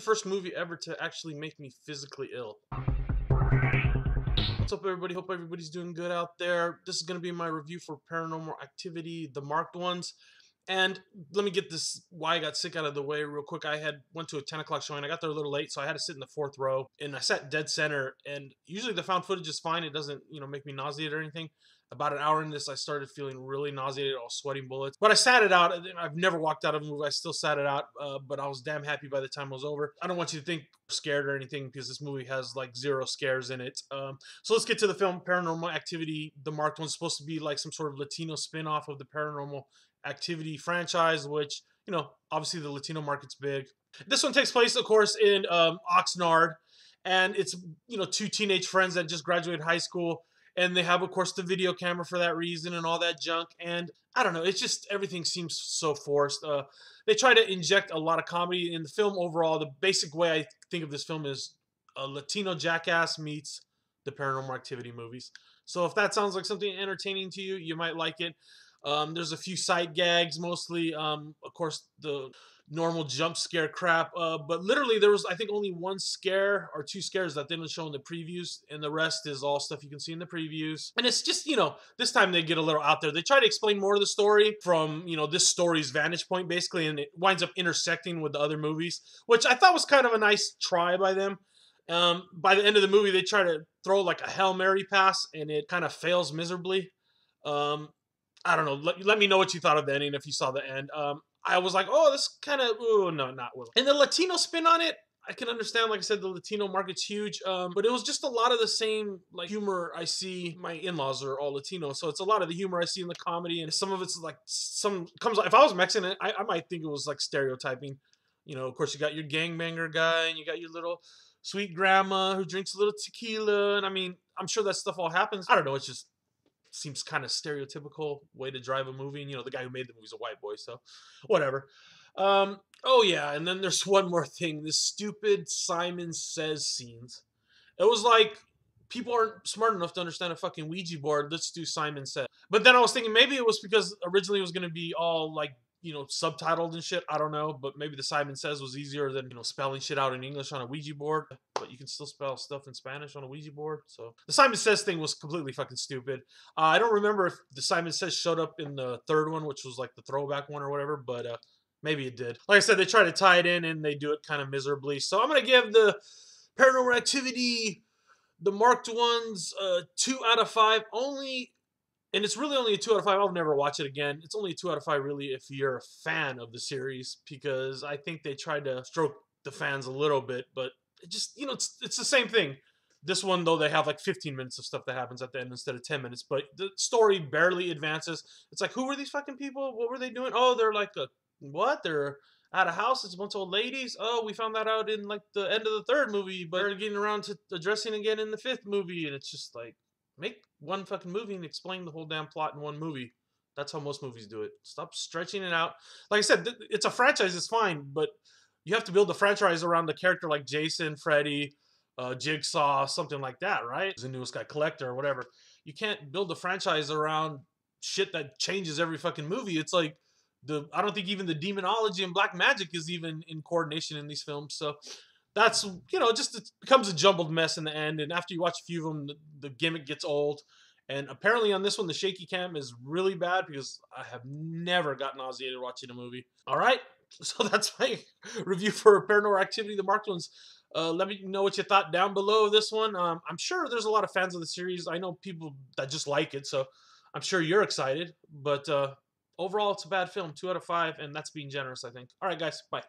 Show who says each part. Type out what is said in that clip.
Speaker 1: first movie ever to actually make me physically ill. What's up, everybody? Hope everybody's doing good out there. This is going to be my review for Paranormal Activity, the marked ones. And let me get this why I got sick out of the way real quick. I went to a 10 o'clock showing. I got there a little late, so I had to sit in the fourth row. And I sat dead center. And usually the found footage is fine. It doesn't, make me nauseated or anything. About an hour in this, I started feeling really nauseated, all sweating bullets. But I sat it out. I've never walked out of a movie. I still sat it out, but I was damn happy by the time it was over. I don't want you to think I'm scared or anything because this movie has like zero scares in it. So let's get to the film. Paranormal Activity, the marked one's supposed to be like some sort of Latino spin-off of the Paranormal Activity franchise, which, obviously the Latino market's big. This one takes place, of course, in Oxnard, and it's, two teenage friends that just graduated high school. And they have, of course, the video camera for that reason and all that junk. And I don't know, it's just everything seems so forced. They try to inject a lot of comedy in the film overall. The basic way I think of this film is a Latino Jackass meets the Paranormal Activity movies. So if that sounds like something entertaining to you, you might like it. There's a few sight gags, mostly, of course, the normal jump scare crap, but literally there was, I think, only one scare or two scares that they didn't show in the previews, and the rest is all stuff you can see in the previews. And it's just, this time they get a little out there. They try to explain more of the story from, this story's vantage point, basically, and it winds up intersecting with the other movies, which I thought was kind of a nice try by them. By the end of the movie, they try to throw like a Hail Mary pass, and it kind of fails miserably. I don't know. Let me know what you thought of the ending if you saw the end. I was like, oh, this kind of, oh, no, not well. And the Latino spin on it, I can understand. Like I said, the Latino market's huge, but it was just a lot of the same like humor I see. My in-laws are all Latino, so it's a lot of the humor I see in the comedy, and some of it's like if I was Mexican, I might think it was like stereotyping. Of course, you got your gangbanger guy, and you got your little sweet grandma who drinks a little tequila, and I mean, I'm sure that stuff all happens. I don't know. It's just seems kind of stereotypical way to drive a movie. And, the guy who made the movie's a white boy, so whatever. Oh yeah, and then there's one more thing. This stupid Simon Says scenes. It was like, people aren't smart enough to understand a fucking Ouija board. Let's do Simon Says. But then I was thinking maybe it was because originally it was going to be all like, subtitled and shit. I don't know, but maybe the Simon Says was easier than, spelling shit out in English on a Ouija board. But you can still spell stuff in Spanish on a Ouija board. So the Simon Says thing was completely fucking stupid. I don't remember if the Simon Says showed up in the third one, which was like the throwback one or whatever, but maybe it did. Like I said, they try to tie it in and they do it kind of miserably. So I'm going to give the Paranormal Activity, the marked ones, 2 out of 5 only. And it's really only a 2 out of 5. I'll never watch it again. It's only a 2 out of 5 really if you're a fan of the series, because I think they tried to stroke the fans a little bit, but it just, it's the same thing. This one, though, they have like 15 minutes of stuff that happens at the end instead of 10 minutes, but the story barely advances. It's like, who were these fucking people? What were they doing? Oh, they're like what? They're at a house. It's a bunch of old ladies. Oh, we found that out in like the end of the third movie, but they're getting around to addressing again in the fifth movie, and it's just like, make one fucking movie and explain the whole damn plot in one movie. That's how most movies do it. Stop stretching it out. Like I said, it's a franchise, it's fine, but you have to build the franchise around the character like Jason, Freddy, Jigsaw, something like that, right? The newest guy, Collector, or whatever. You can't build the franchise around shit that changes every fucking movie. It's like, I don't think even the demonology and black magic is even in coordination in these films, so that's, just it becomes a jumbled mess in the end. And after you watch a few of them, the gimmick gets old. And apparently on this one, the shaky cam is really bad because I have never got nauseated watching a movie. All right. So that's my review for Paranormal Activity, the marked ones. Let me know what you thought down below this one. I'm sure there's a lot of fans of the series. I know people that just like it, so I'm sure you're excited. But overall, it's a bad film. 2 out of 5, and that's being generous, I think. All right, guys. Bye.